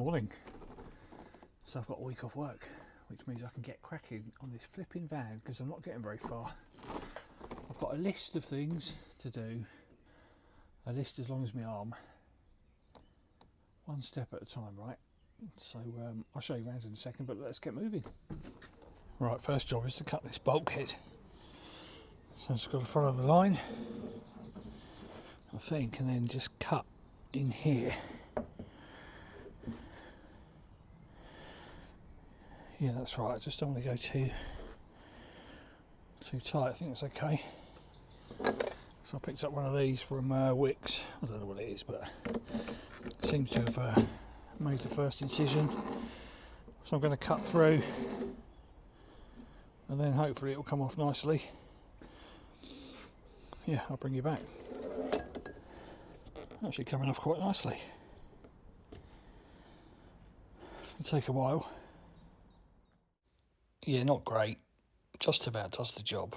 Morning. So I've got a week off work, which means I can get cracking on this flipping van because I'm not getting very far. I've got a list of things to do, a list as long as my arm, one step at a time, right? So I'll show you around in a second, but let's get moving. Right, first job is to cut this bulkhead. So I've just got to follow the line, I think, and then just cut in here. Yeah, that's right. I just don't want to go too tight. I think it's okay. So I picked up one of these from Wix. I don't know what it is, but it seems to have made the first incision. So I'm going to cut through, and then hopefully it will come off nicely. Yeah, I'll bring you back. Actually coming off quite nicely. It'll take a while. Yeah, not great. Just about does the job.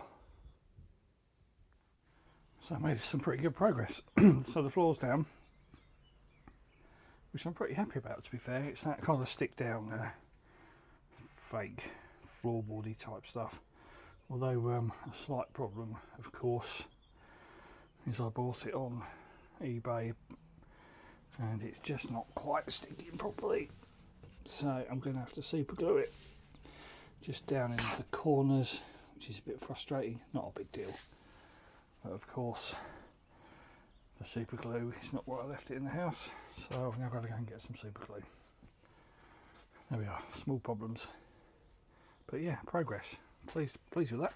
So I made some pretty good progress. So the floor's down, which I'm pretty happy about, to be fair. It's that kind of stick down fake floorboardy type stuff. Although a slight problem, of course, is I bought it on eBay and it's just not quite sticking properly. So I'm going to have to super glue it just down in the corners, which is a bit frustrating. Not a big deal, but of course the super glue is not where I left it in the house, so I've now got to go and get some super glue. There we are, small problems, but yeah, progress. Pleased with that.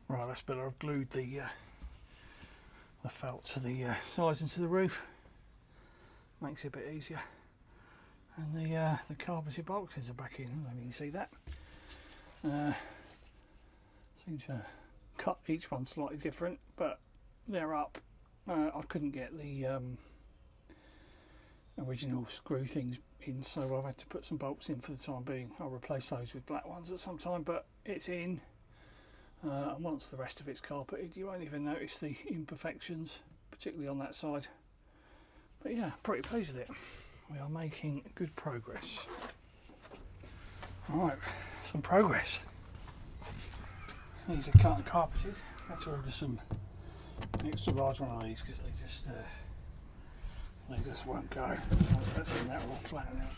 Right, that's better. I've glued the felt to the sides into the roof. Makes it a bit easier. And the carpeted bulkheads are back in. I don't know if you can see that. Seem to cut each one slightly different, but they're up. I couldn't get the original screw things in, so I've had to put some bolts in for the time being. I'll replace those with black ones at some time, but it's in. And once the rest of it's carpeted, you won't even notice the imperfections, particularly on that side. But yeah, pretty pleased with it. We are making good progress. Alright, some progress. These are cut and carpeted. I had to order some extra large one of these because they just won't go. That's in that all flatten out.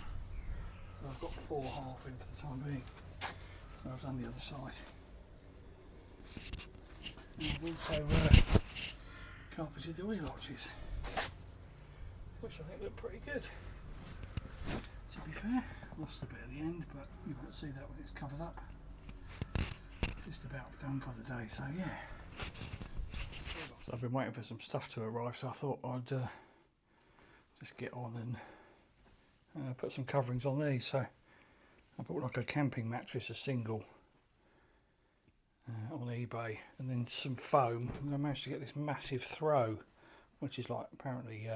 So I've got 4.5 in for the time being. So I've done the other side. And I've also carpeted the wheel arches, which I think look pretty good. To be fair, I lost a bit at the end, but you won't see that when it's covered up. Just about done for the day, so yeah. So I've been waiting for some stuff to arrive, so I thought I'd just get on and put some coverings on these. So I bought like a camping mattress, a single, on eBay, and then some foam, and I managed to get this massive throw, which is like apparently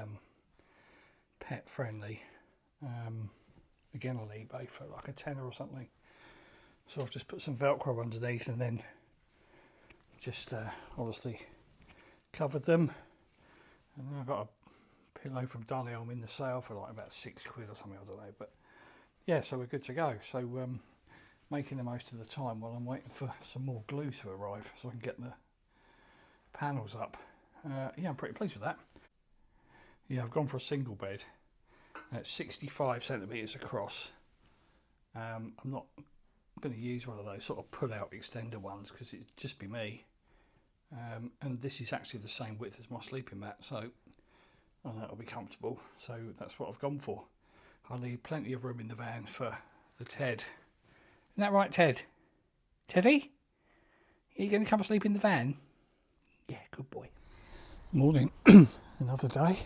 pet friendly. Again on eBay for like a tenner or something. So I've just put some Velcro underneath and then just obviously covered them. And then I've got a pillow from Dunelm in the sale for like about £6 or something, I don't know. But yeah, so we're good to go. So making the most of the time while I'm waiting for some more glue to arrive so I can get the panels up. Yeah, I'm pretty pleased with that. Yeah, I've gone for a single bed. It's 65 centimetres across. I'm not going to use one of those sort of pull-out extender ones because it'd just be me. And this is actually the same width as my sleeping mat, so I know it'll be comfortable. So that's what I've gone for. I need plenty of room in the van for the Ted. Isn't that right, Ted? Teddy? Are you going to come and sleep in the van? Yeah, good boy. Morning. Another day.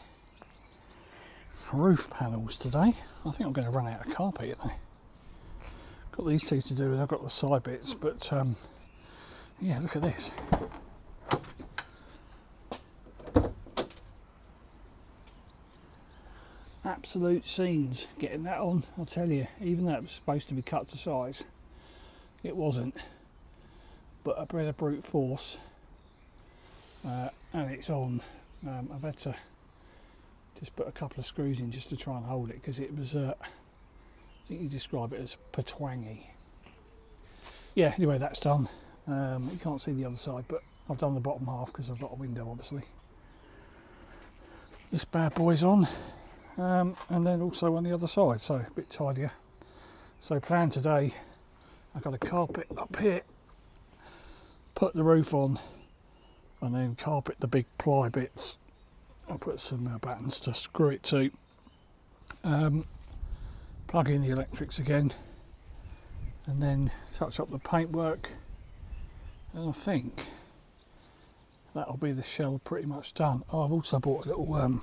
Roof panels today. I think I'm going to run out of carpet, you know. Got these two to do, and I've got the side bits, but yeah, look at this. Absolute scenes getting that on, I'll tell you. Even though it was supposed to be cut to size, it wasn't. But a bit of brute force, and it's on. I've had to Just put a couple of screws in just to try and hold it, because it was, I think you describe it as patwangy. Yeah, anyway, that's done. You can't see the other side, but I've done the bottom half because I've got a window, obviously. This bad boy's on, and then also on the other side, so a bit tidier. So plan today, I've got a carpet up here, put the roof on, and then carpet the big ply bits. I'll put some buttons to screw it to, plug in the electrics again, and then touch up the paintwork, and I think that'll be the shell pretty much done. Oh, I've also bought a little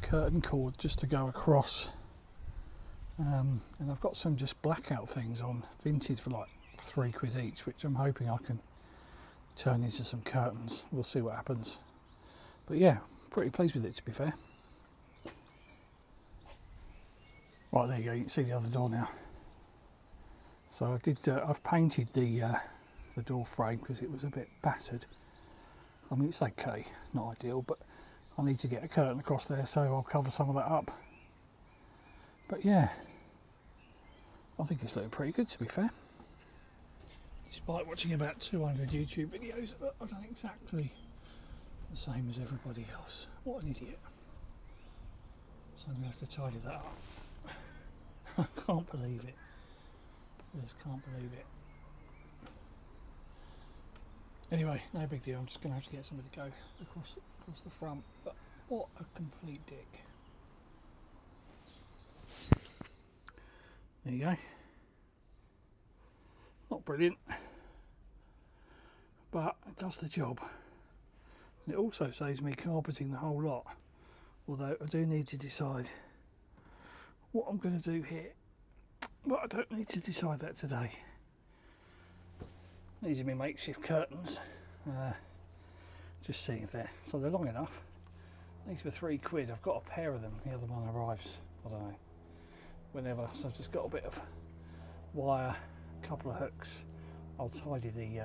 curtain cord just to go across, and I've got some just blackout things on vintage for like £3 each, which I'm hoping I can turn into some curtains. We'll see what happens. But yeah, pretty pleased with it, to be fair. Right, there you go, you can see the other door now. So I did, I've painted the door frame because it was a bit battered. I mean, it's okay, it's not ideal, but I need to get a curtain across there, so I'll cover some of that up. But yeah, I think it's looking pretty good, to be fair. Despite watching about 200 YouTube videos, I've done exactly the same as everybody else. What an idiot. So I'm going to have to tidy that up. I can't believe it. I just can't believe it. Anyway, no big deal. I'm just going to have to get somebody to go across the front. But what a complete dick. There you go. Not brilliant, but it does the job. And it also saves me carpeting the whole lot, although I do need to decide what I'm going to do here, but I don't need to decide that today. These are my makeshift curtains, just seeing if they're long enough. These were £3. I've got a pair of them, the other one arrives, I don't know, whenever, so I've just got a bit of wire, a couple of hooks. I'll tidy the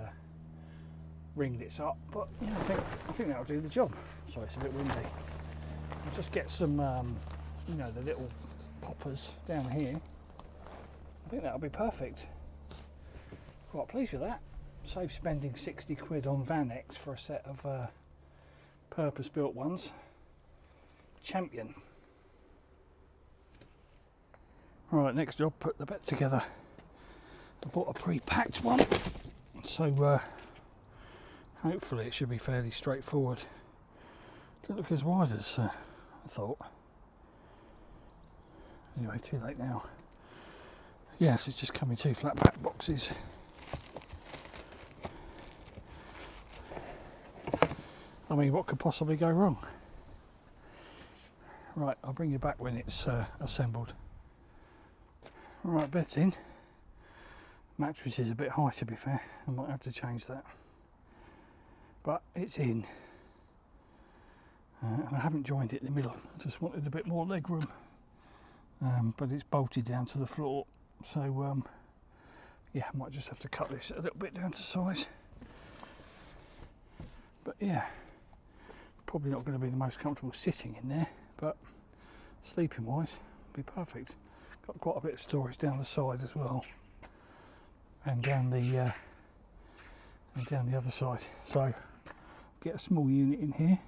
ringlets up, but yeah, I think that'll do the job. Sorry, it's a bit windy. I'll just get some, you know, the little poppers down here. I think that'll be perfect. Quite pleased with that. Save spending £60 on Vanex for a set of purpose-built ones. Champion. Right, next job, put the bed together. I bought a pre-packed one, so hopefully it should be fairly straightforward. Doesn't look as wide as I thought. Anyway, too late now. Yes, it's just come in 2 flat pack boxes. I mean, what could possibly go wrong? Right, I'll bring you back when it's assembled. Right, bed's in. Mattress is a bit high, to be fair. I might have to change that. But it's in. And I haven't joined it in the middle. Just wanted a bit more leg room. But it's bolted down to the floor. So, yeah, I might just have to cut this a little bit down to size. But yeah, probably not going to be the most comfortable sitting in there, but sleeping wise, be perfect. Got quite a bit of storage down the side as well, and down the other side. So get a small unit in here,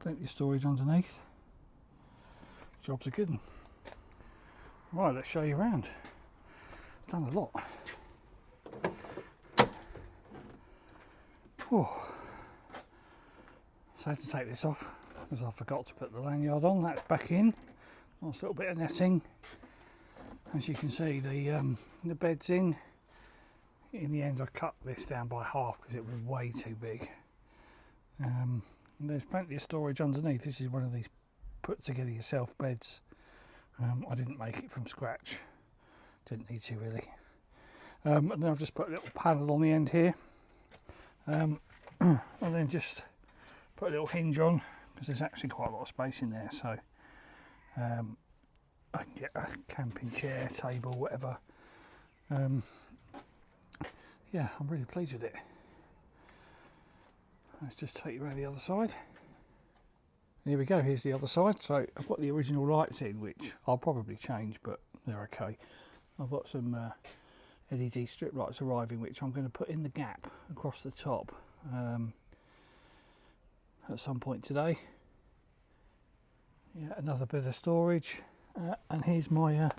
plenty of storage underneath. Job's a good one. Right, let's show you around. Done a lot. Oh. So I had to take this off because I forgot to put the lanyard on. That's back in. Nice little bit of netting. As you can see, the bed's in. In the end, I cut this down by half because it was way too big. And there's plenty of storage underneath. This is one of these put together yourself beds. I didn't make it from scratch. Didn't need to really. And then I've just put a little panel on the end here. And then just put a little hinge on because there's actually quite a lot of space in there. So I can get a camping chair, table, whatever. Yeah, I'm really pleased with it. Let's just take you around the other side. Here we go, here's the other side. So I've got the original lights in, which I'll probably change, but they're okay. I've got some LED strip lights arriving, which I'm going to put in the gap across the top at some point today. Yeah, another bit of storage. And here's my,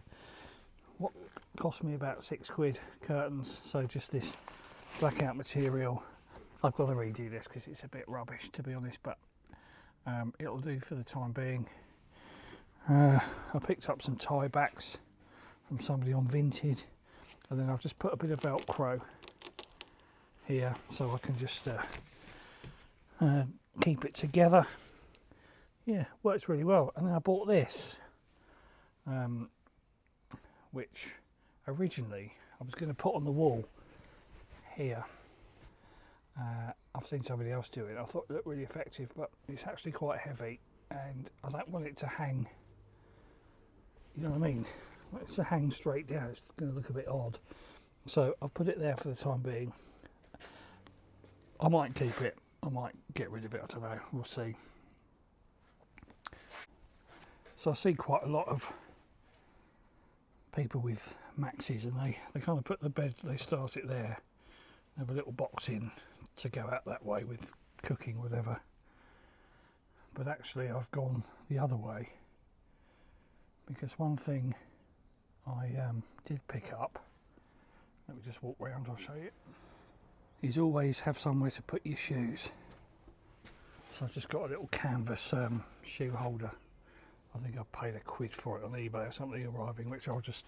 what cost me about £6 curtains. So just this blackout material. I've got to redo this because it's a bit rubbish, to be honest, but it'll do for the time being. I picked up some tie backs from somebody on Vinted, and then I've just put a bit of Velcro here so I can just keep it together. Yeah, works really well. And then I bought this, which originally I was going to put on the wall here. I've seen somebody else do it. I thought it looked really effective, but it's actually quite heavy, and I don't want it to hang. You know what I mean? It's to hang straight down. It's going to look a bit odd. So I've put it there for the time being. I might keep it. I might get rid of it. I don't know. We'll see. So I see quite a lot of people with Maxis, and they kind of put the bed. They start it there. Have a little box in to go out that way with cooking, whatever. But actually I've gone the other way, because one thing I did pick up, let me just walk round, I'll show you, is always have somewhere to put your shoes. So I've just got a little canvas shoe holder. I think I paid £1 for it on eBay or something arriving, which I'll just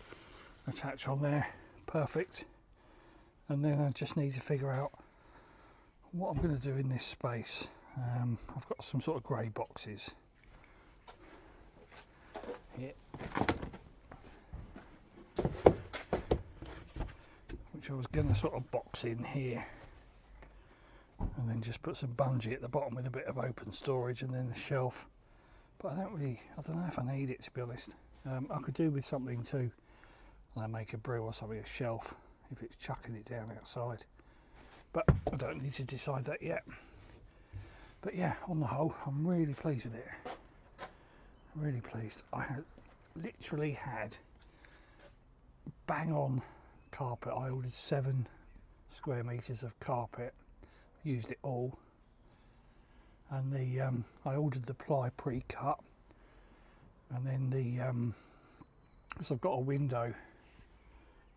attach on there. Perfect. And then I just need to figure out what I'm going to do in this space. I've got some sort of grey boxes here, which I was going to sort of box in here, and then just put some bungee at the bottom with a bit of open storage, and then the shelf. But I don't know if I need it, to be honest. I could do with something to make a brew or something, a shelf, if it's chucking it down outside, but I don't need to decide that yet. But yeah, on the whole, I'm really pleased with it. Really pleased. I literally had bang on carpet. I ordered 7 square meters of carpet, used it all, and I ordered the ply pre-cut, and then so I've got a window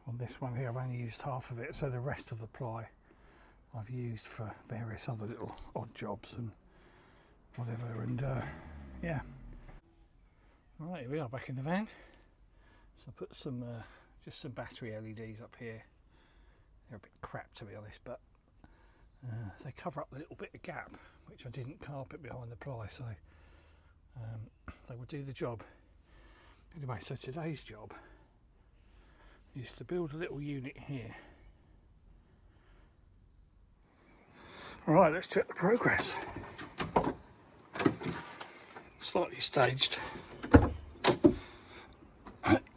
on this one here. I've only used half of it, so the rest of the ply I've used for various other little odd jobs and whatever. And yeah, right, here we are back in the van. So I put some just some battery LEDs up here. They're a bit crap, to be honest, but they cover up the little bit of gap which I didn't carpet behind the ply, so they will do the job. Anyway, so today's job is to build a little unit here. Right, let's check the progress. Slightly staged.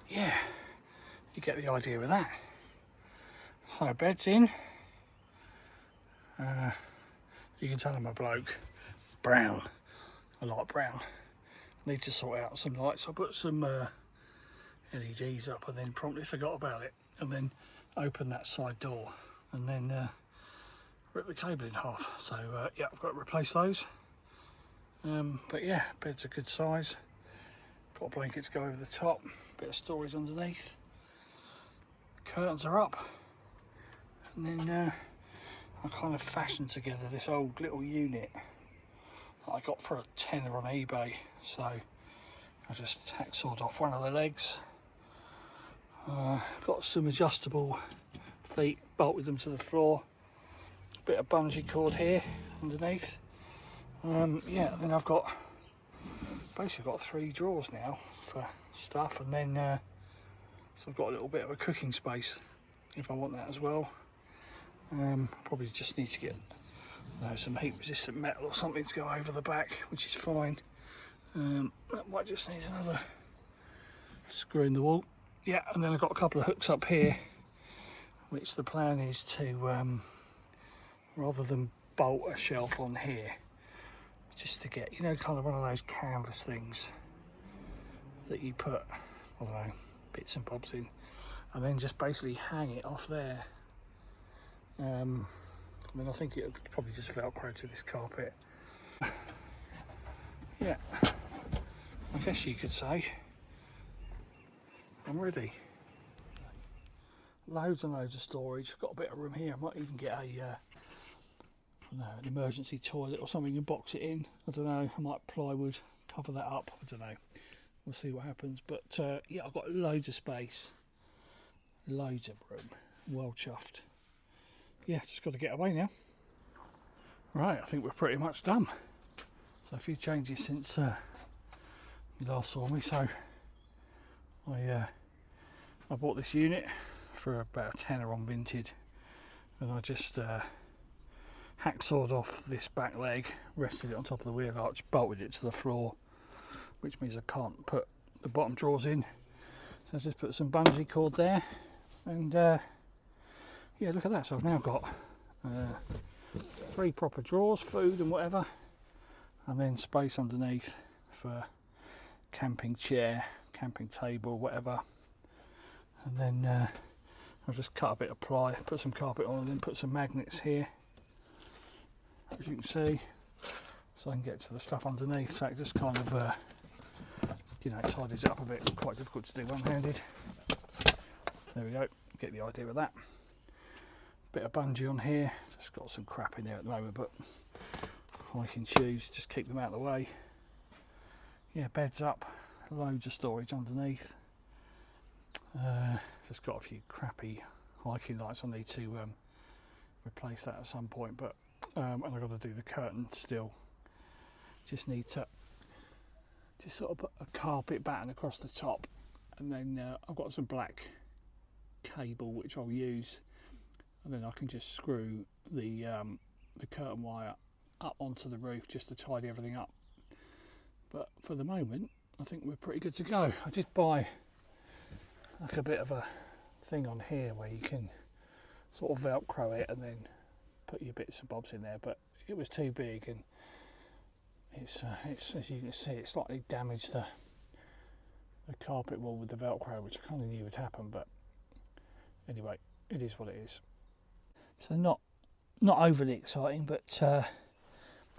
Yeah, you get the idea of that. So bed's in. You can tell I'm a bloke. Brown. I like brown. Need to sort out some lights. I put some LEDs up and then promptly forgot about it, and then opened that side door, and then ripped the cable in half. So yeah, I've got to replace those. But yeah, bed's a good size. Got a blanket to go over the top, bit of storage underneath. Curtains are up, and then I kind of fashioned together this old little unit that I got for a tenner on eBay. So I just hacksawed off one of the legs. Got some adjustable feet, bolted them to the floor. Bit of bungee cord here underneath. Yeah, then I've got basically got 3 drawers now for stuff, and then so I've got a little bit of a cooking space if I want that as well. Probably just need to get some heat resistant metal or something to go over the back, which is fine. That might just need another screw in the wall. Yeah, and then I've got a couple of hooks up here, which the plan is to rather than bolt a shelf on here, just to get, you know, kind of one of those canvas things that you put, I don't know, bits and bobs in, and then just basically hang it off there. I mean, I think it would probably just Velcro to this carpet. Yeah, I guess you could say I'm ready. Loads and loads of storage. Got a bit of room here. I might even get a an emergency toilet or something and box it in. I don't know. I might plywood cover that up. I don't know. We'll see what happens. But yeah, I've got loads of space, loads of room. Well chuffed. Yeah, just got to get away now. Right, I think we're pretty much done. So a few changes since you last saw me. So I bought this unit for about a tenner on Vinted, and I just hacksawed off this back leg, rested it on top of the wheel arch, bolted it to the floor, which means I can't put the bottom drawers in. So I just put some bungee cord there, and yeah, look at that. So I've now got 3 proper drawers, food and whatever, and then space underneath for camping chair, camping table, whatever. And then I'll just cut a bit of ply, put some carpet on, and then put some magnets here, as you can see, so I can get to the stuff underneath. So it just kind of you know, tidies it up a bit. Quite difficult to do one-handed. There we go, get the idea of that. Bit of bungee on here, just got some crap in there at the moment, but hiking shoes, just keep them out of the way. Yeah, beds up, loads of storage underneath. Just got a few crappy hiking lights. I need to replace that at some point, but and I've got to do the curtain still. Just need to just sort of put a carpet batten across the top, and then I've got some black cable which I'll use, and then I can just screw the curtain wire up onto the roof just to tidy everything up. But for the moment, I think we're pretty good to go. I did buy like a bit of a thing on here where you can sort of Velcro it and then put your bits and bobs in there, but it was too big, and it's as you can see, it slightly damaged the carpet wall with the Velcro, which I kind of knew would happen, but anyway, it is what it is. So not overly exciting, but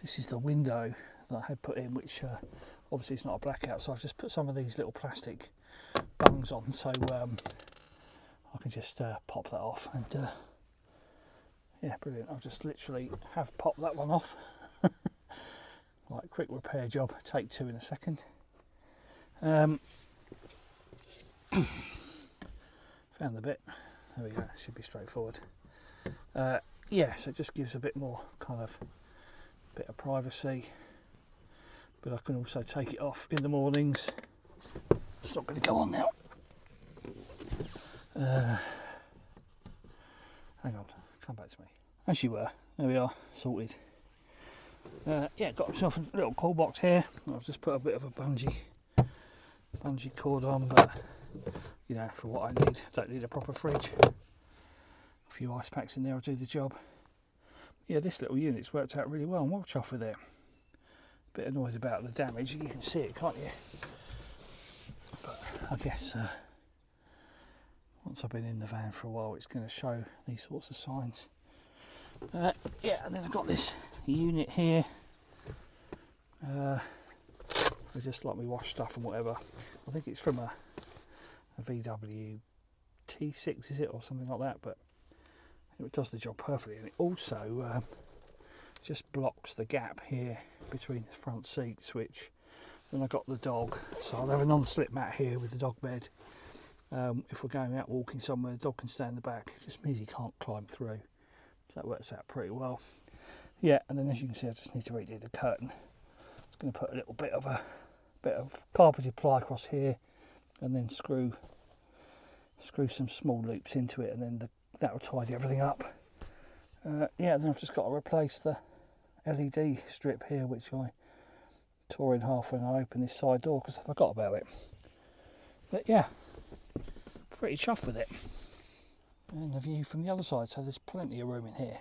this is the window that I had put in, which obviously it's not a blackout, so I've just put some of these little plastic bungs on, so I can just pop that off, and yeah, brilliant. I'll just literally have popped that one off. Like, quick repair job, take 2 in a second. Found the bit, there we go, should be straightforward. Yeah, so it just gives a bit more kind of bit of privacy, but I can also take it off in the mornings. It's not going to go on now. Hang on, come back to me. As you were, there we are, sorted. Yeah, got myself a little cool box here. I've just put a bit of a bungee cord on, but you know, for what I need, don't need a proper fridge. A few ice packs in there will do the job. Yeah, this little unit's worked out really well. I'm well chuffed with it. A bit annoyed about the damage. You can see it, can't you? But I guess once I've been in the van for a while, it's going to show these sorts of signs. Yeah, and then I've got this unit here. I just like me wash stuff and whatever. I think it's from a VW T6, is it, or something like that, but it does the job perfectly. And it also just blocks the gap here between the front seats, which then I've got the dog, so I'll have a non-slip mat here with the dog bed. If we're going out walking somewhere, the dog can stay in the back. It just means he can't climb through, so that works out pretty well. Yeah, and then as you can see, I just need to redo the curtain. I was going to put a little bit of carpeted ply across here, and then screw some small loops into it, and then that will tidy everything up. Yeah, then I've just got to replace the LED strip here, which I tore in half when I opened this side door because I forgot about it. But yeah, pretty chuffed with it. And the view from the other side, so there's plenty of room in here.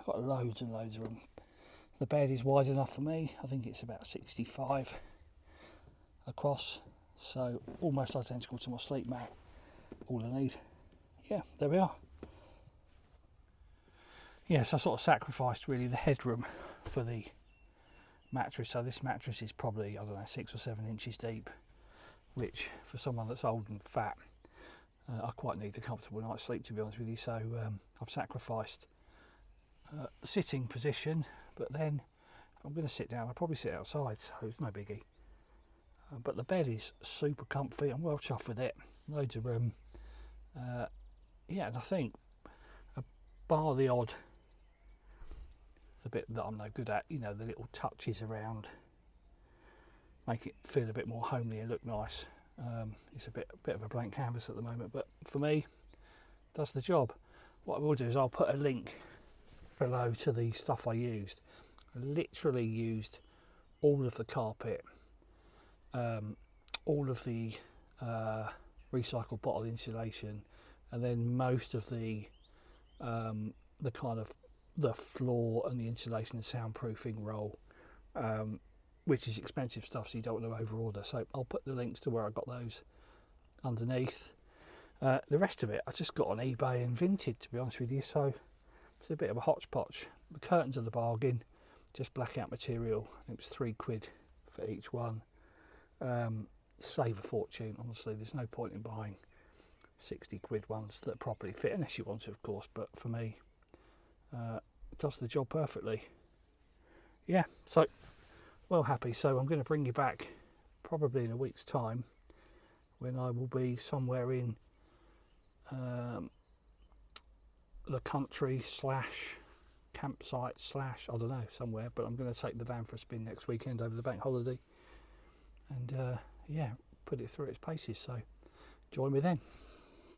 Got loads and loads of room. The bed is wide enough for me. I think it's about 65 across, so almost identical to my sleep mat. All I need. Yeah, there we are. Yes, I sort of sacrificed really the headroom for the mattress. So this mattress is probably, I don't know, 6 or 7 inches deep, which for someone that's old and fat, I quite need a comfortable night's sleep, to be honest with you. So I've sacrificed the sitting position, but then if I'm going to sit down, I'll probably sit outside, so it's no biggie. But the bed is super comfy. I'm well chuffed with it. Loads of room. Yeah, and I think, bar the odd, the bit that I'm no good at, you know, the little touches around, make it feel a bit more homely and look nice. It's a bit of a blank canvas at the moment, but for me, does the job. What I will do is I'll put a link below to the stuff I used. I literally used all of the carpet, all of the recycled bottle insulation, and then most of the kind of the floor and the insulation and soundproofing roll, which is expensive stuff, so you don't want to over order. So I'll put the links to where I got those underneath. The rest of it I just got on eBay and Vinted, to be honest with you, so it's a bit of a hodgepodge. The curtains are the bargain, just blackout material. I think it was £3 for each one. Save a fortune, honestly. There's no point in buying £60 ones that properly fit, unless you want to, of course, but for me, it does the job perfectly. Yeah, so well happy. So I'm going to bring you back probably in a week's time, when I will be somewhere in the country / campsite / I don't know, somewhere, but I'm going to take the van for a spin next weekend over the bank holiday, and yeah, put it through its paces. So join me then.